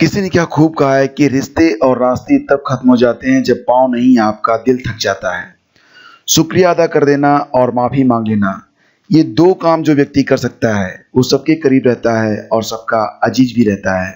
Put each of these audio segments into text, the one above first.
किसी ने क्या खूब कहा है कि रिश्ते और रास्ते तब खत्म हो जाते हैं जब पाँव नहीं आपका दिल थक जाता है। शुक्रिया अदा कर देना और माफ़ी मांग लेना, ये दो काम जो व्यक्ति कर सकता है वो सबके करीब रहता है और सबका अजीज भी रहता है।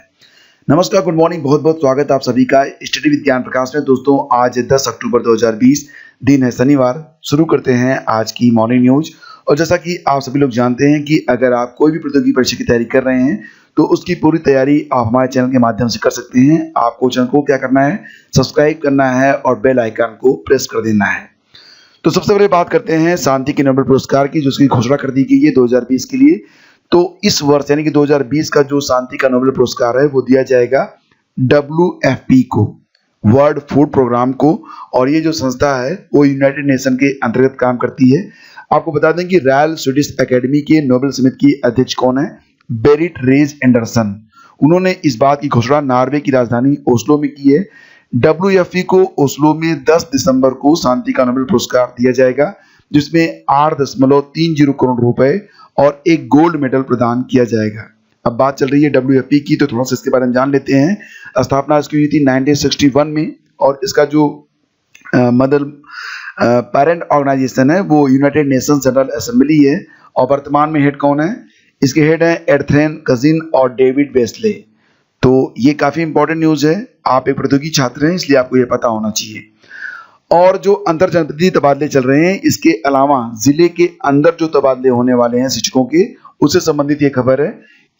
नमस्कार, गुड मॉर्निंग, बहुत बहुत स्वागत है आप सभी का स्टडी विद ज्ञान प्रकाश में। दोस्तों, आज 10 अक्टूबर 2020, दिन है शनिवार। शुरू करते हैं आज की मॉर्निंग न्यूज। और जैसा कि आप सभी लोग जानते हैं कि अगर आप कोई भी प्रतियोगी परीक्षा की तैयारी कर रहे हैं तो उसकी पूरी तैयारी आप हमारे चैनल के माध्यम से कर सकते हैं। आपको चैनल को क्या करना है, सब्सक्राइब करना है और बेल आइकन को प्रेस कर देना है। तो सबसे पहले बात करते हैं शांति के नोबेल पुरस्कार की, जिसकी घोषणा कर दी गई है 2020 के लिए। तो इस वर्ष यानी कि 2020 का जो शांति का नोबेल पुरस्कार है वो दिया जाएगा WFP को, वर्ल्ड फूड प्रोग्राम को। और ये जो संस्था है वो यूनाइटेड नेशन के अंतर्गत काम करती है। आपको बता दें कि रॉयल स्वीडिश एकेडमी के नोबेल समिति की अध्यक्ष कौन है, बेरिट रेज एंडरसन। उन्होंने इस बात की घोषणा नॉर्वे की राजधानी ओस्लो में की है। WFP को ओस्लो में 10 दिसंबर को शांति का नोबेल पुरस्कार दिया जाएगा, जिसमें 8.30 करोड़ रुपए और एक गोल्ड मेडल प्रदान किया जाएगा। अब बात चल रही है WFP की, तो थोड़ा सा इसके बारे में जान लेते हैं। स्थापना इसकी हुई थी 1961 में और इसका जो मदर पेरेंट ऑर्गेनाइजेशन है वो यूनाइटेड नेशंस जनरल असेंबली है। और वर्तमान में हेड कौन है, इसके हेड हैं एर्थेन कजिन और डेविड वेस्ले। तो ये काफ़ी इंपॉर्टेंट न्यूज़ है। आप एक प्रतियोगी छात्र हैं, इसलिए आपको ये पता होना चाहिए। और जो अंतर जनपदीय तबादले चल रहे हैं, इसके अलावा जिले के अंदर जो तबादले होने वाले हैं शिक्षकों के, उससे संबंधित ये खबर है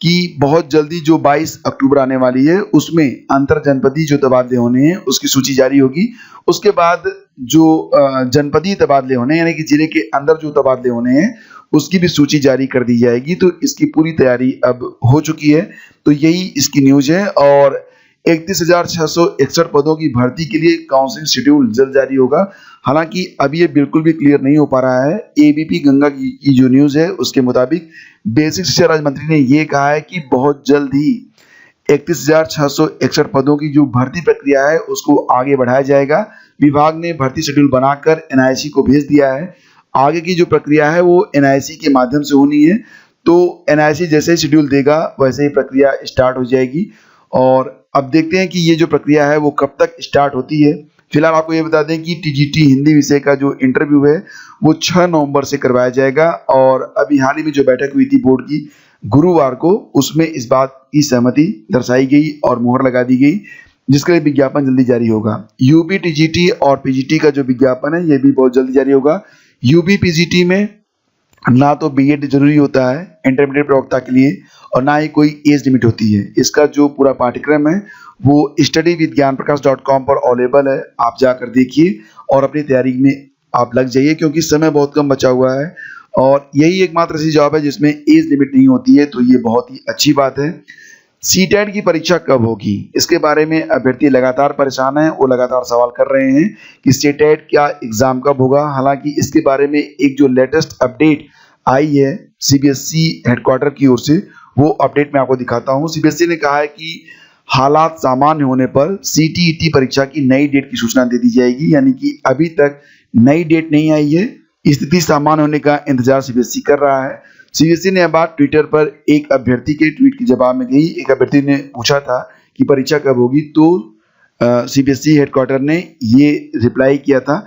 कि बहुत जल्दी जो 22 अक्टूबर आने वाली है उसमें अंतर जनपदीय जो तबादले होने हैं उसकी सूची जारी होगी। उसके बाद जो जनपदीय तबादले होने यानी कि जिले के अंदर जो तबादले होने हैं उसकी भी सूची जारी कर दी जाएगी। तो इसकी पूरी तैयारी अब हो चुकी है। तो यही इसकी न्यूज़ है। और 31,661 पदों की भर्ती के लिए काउंसलिंग शेड्यूल जल्द जारी होगा। हालांकि अभी ये बिल्कुल भी क्लियर नहीं हो पा रहा है। ABP गंगा की जो न्यूज़ है उसके मुताबिक बेसिक शिक्षा राज्य मंत्री ने ये कहा है कि बहुत जल्द ही 31,661 पदों की जो भर्ती प्रक्रिया है उसको आगे बढ़ाया जाएगा। विभाग ने भर्ती शेड्यूल बनाकर NIC को भेज दिया है। आगे की जो प्रक्रिया है वो NIC के माध्यम से होनी है। तो NIC जैसे शेड्यूल देगा वैसे ही प्रक्रिया स्टार्ट हो जाएगी। और अब देखते हैं कि ये जो प्रक्रिया है वो कब तक स्टार्ट होती है। फिलहाल आपको ये बता दें कि TGT हिंदी विषय का जो इंटरव्यू है वो 6 नवंबर से करवाया जाएगा। और अभी हाल ही में जो बैठक हुई थी बोर्ड की गुरुवार को, उसमें इस बात की सहमति दर्शाई गई और मुहर लगा दी गई, जिसका विज्ञापन जल्दी जारी होगा। UP TGT और PGT का जो विज्ञापन है ये भी बहुत जल्दी जारी होगा। UP PGT में ना तो BEd जरूरी होता है इंटरमीडिएट प्रवक्ता के लिए और ना ही कोई एज लिमिट होती है। इसका जो पूरा पाठ्यक्रम है वो studyvidgyanprakash.com पर अवेलेबल है। आप जाकर देखिए और अपनी तैयारी में आप लग जाइए, क्योंकि समय बहुत कम बचा हुआ है और यही एकमात्र ऐसी जॉब है जिसमें एज लिमिट नहीं होती है। तो ये बहुत ही अच्छी बात है। CTET की परीक्षा कब होगी, इसके बारे में अभ्यर्थी लगातार परेशान हैं। वो लगातार सवाल कर रहे हैं कि CTET क्या एग्जाम कब होगा। हालांकि इसके बारे में एक जो लेटेस्ट अपडेट आई है CBSE हेडक्वार्टर की ओर से, वो अपडेट मैं आपको दिखाता हूँ। CBSE ने कहा है कि हालात सामान्य होने पर CTET परीक्षा की नई डेट की सूचना दे दी जाएगी। यानी कि अभी तक नई डेट नहीं आई है, स्थिति सामान्य होने का इंतजार CBSE कर रहा है। CBSE ने यह बात ट्विटर पर एक अभ्यर्थी के ट्वीट के जवाब में कही। एक अभ्यर्थी ने पूछा था कि परीक्षा कब होगी, तो CBSE हेडक्वार्टर ने ये रिप्लाई किया था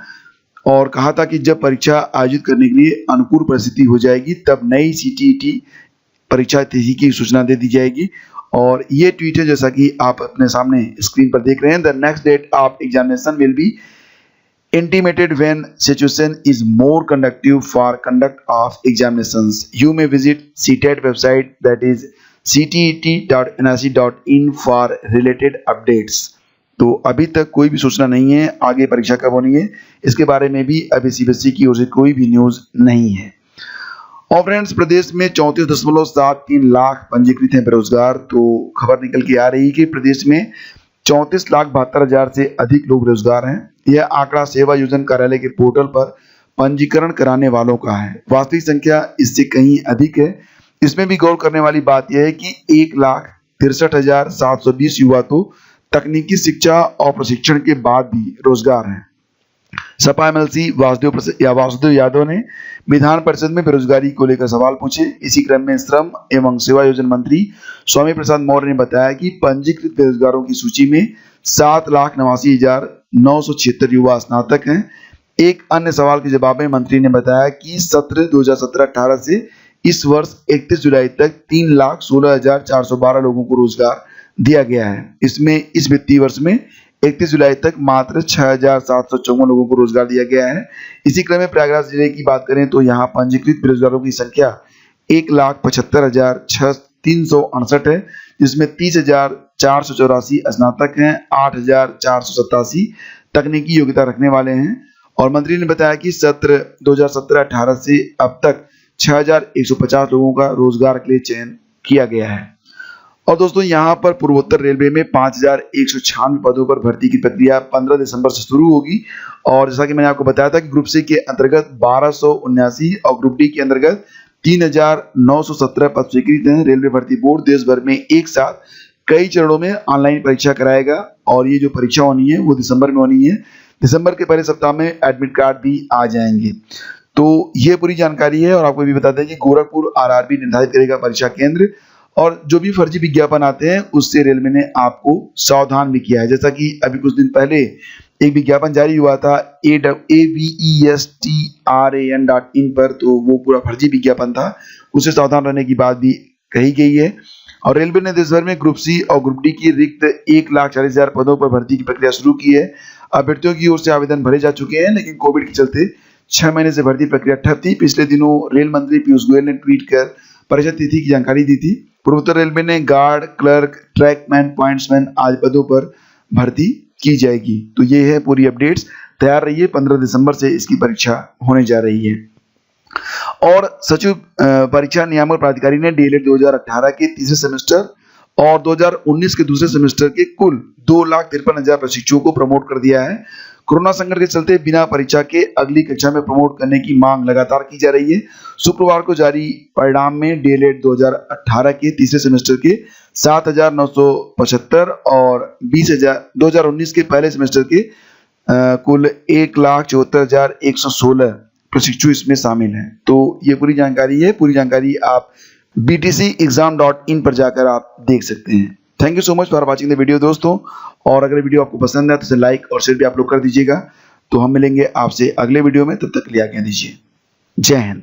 और कहा था कि जब परीक्षा आयोजित करने के लिए अनुकूल परिस्थिति हो जाएगी तब नई CTET परीक्षा तिथि की सूचना दे दी जाएगी। और ये ट्वीट है जैसा कि आप अपने सामने स्क्रीन पर देख रहे हैं। The next date of examination will be intimated when situation is more conducive for conduct of examinations. You may visit CTET website, that is ctet.nic.in for related updates. तो अभी तक कोई भी सूचना नहीं है आगे परीक्षा कब होनी है, इसके बारे में भी अभी CBSE की ओर से कोई भी न्यूज़ नहीं है। और फ्रेंड्स, प्रदेश में 34.73 लाख पंजीकृत हैं बेरोजगार। तो खबर निकल के आ रही है कि प्रदेश में 34,72,000 से अधिक लोग रोजगार हैं। यह आंकड़ा सेवा योजन कार्यालय के पोर्टल पर पंजीकरण कराने वालों का है। वास्तविक संख्या इससे कहीं अधिक है। इसमें भी गौर करने वाली बात यह है कि 1,63,720 युवा तो तकनीकी शिक्षा और प्रशिक्षण के बाद भी रोजगार हैं। सपा एमएलसी वासुदेव यादव ने विधान परिषद में बेरोजगारी को लेकर सवाल पूछे। इसी क्रम में श्रम एवं सेवा योजना मंत्री स्वामी प्रसाद मौर्य ने बताया कि पंजीकृत बेरोजगारों की सूची में 7,89,976 युवा स्नातक हैं। एक अन्य सवाल के जवाब में मंत्री ने बताया कि सत्र 2017-18 से इस वर्ष 31 जुलाई तक 3,16,412 लोगों को रोजगार दिया गया है। इसमें इस वित्तीय वर्ष में 31 जुलाई तक मात्र 6,754 लोगों को रोजगार दिया गया है। इसी क्रम में प्रयागराज जिले की बात करें तो यहाँ पंजीकृत बेरोजगारों की संख्या 1,75,368 है, जिसमें 30,484 स्नातक हैं, 8,487 तकनीकी योग्यता रखने वाले हैं। और मंत्री ने बताया कि सत्र 2017-18 से अब तक 6,150 लोगों का रोजगार के लिए चयन किया गया है। और दोस्तों यहाँ पर पूर्वोत्तर रेलवे में 5,196 पदों पर भर्ती की प्रक्रिया 15 दिसंबर से शुरू होगी। और जैसा कि मैंने आपको बताया था कि ग्रुप सी के अंतर्गत 1279 और ग्रुप डी के अंतर्गत 3,917 पद स्वीकृत हैं। रेलवे भर्ती बोर्ड देश भर में एक साथ कई चरणों में ऑनलाइन परीक्षा कराएगा और ये जो परीक्षा होनी है वो दिसंबर में होनी है। दिसंबर के पहले सप्ताह में एडमिट कार्ड भी आ जाएंगे। तो ये पूरी जानकारी है। और आपको ये भी बता दें कि गोरखपुर आरआरबी निर्धारित करेगा परीक्षा केंद्र, और जो भी फर्जी विज्ञापन आते हैं उससे रेलवे ने आपको सावधान भी किया है। जैसा कि अभी कुछ दिन पहले एक विज्ञापन जारी हुआ था avestran.in पर, तो वो पूरा फर्जी विज्ञापन था, उससे सावधान रहने की बात भी कही गई है। और रेलवे ने देश भर में ग्रुप सी और ग्रुप डी की रिक्त 1,40,000 पदों पर भर्ती की प्रक्रिया शुरू की है। अभ्यर्थियों की ओर से आवेदन भरे जा चुके हैं, लेकिन कोविड के चलते 6 महीने से भर्ती प्रक्रिया ठप थी। पिछले दिनों रेल मंत्री पीयूष गोयल ने ट्वीट कर परीक्षा तिथि की जानकारी दी थी। पूर्वोत्तर रेलवे ने गार्ड, क्लर्क, ट्रैकमैन, पॉइंट्समैन आदि पदों पर भर्ती की जाएगी। तो ये है पूरी अपडेट्स। तैयार रहिए, 15 दिसंबर से इसकी परीक्षा होने जा रही है। और सचिव परीक्षा नियामक प्राधिकारी ने डीएलएड 2018 के तीसरे सेमेस्टर और 2019 के दूसरे सेमेस्टर के कुल 2,53,000 प्रशिक्षुओं को प्रमोट कर दिया है। कोरोना संकट के चलते बिना परीक्षा के अगली कक्षा में प्रमोट करने की मांग लगातार की जा रही है। शुक्रवार को जारी परिणाम में डीएलएड 2018 के तीसरे सेमेस्टर के 7,975 और 2019 के पहले सेमेस्टर के कुल 1,74,116 प्रशिक्षु इसमें शामिल हैं। तो ये पूरी जानकारी है। पूरी जानकारी आप btcexam.in पर जाकर आप देख सकते हैं। Thank you so much for watching the video दोस्तों। और अगर वीडियो आपको पसंद है तो इसे लाइक और शेयर भी आप लोग कर दीजिएगा। तो हम मिलेंगे आपसे अगले वीडियो में, तब तक के लिए आज्ञा दीजिए। जय हिंद।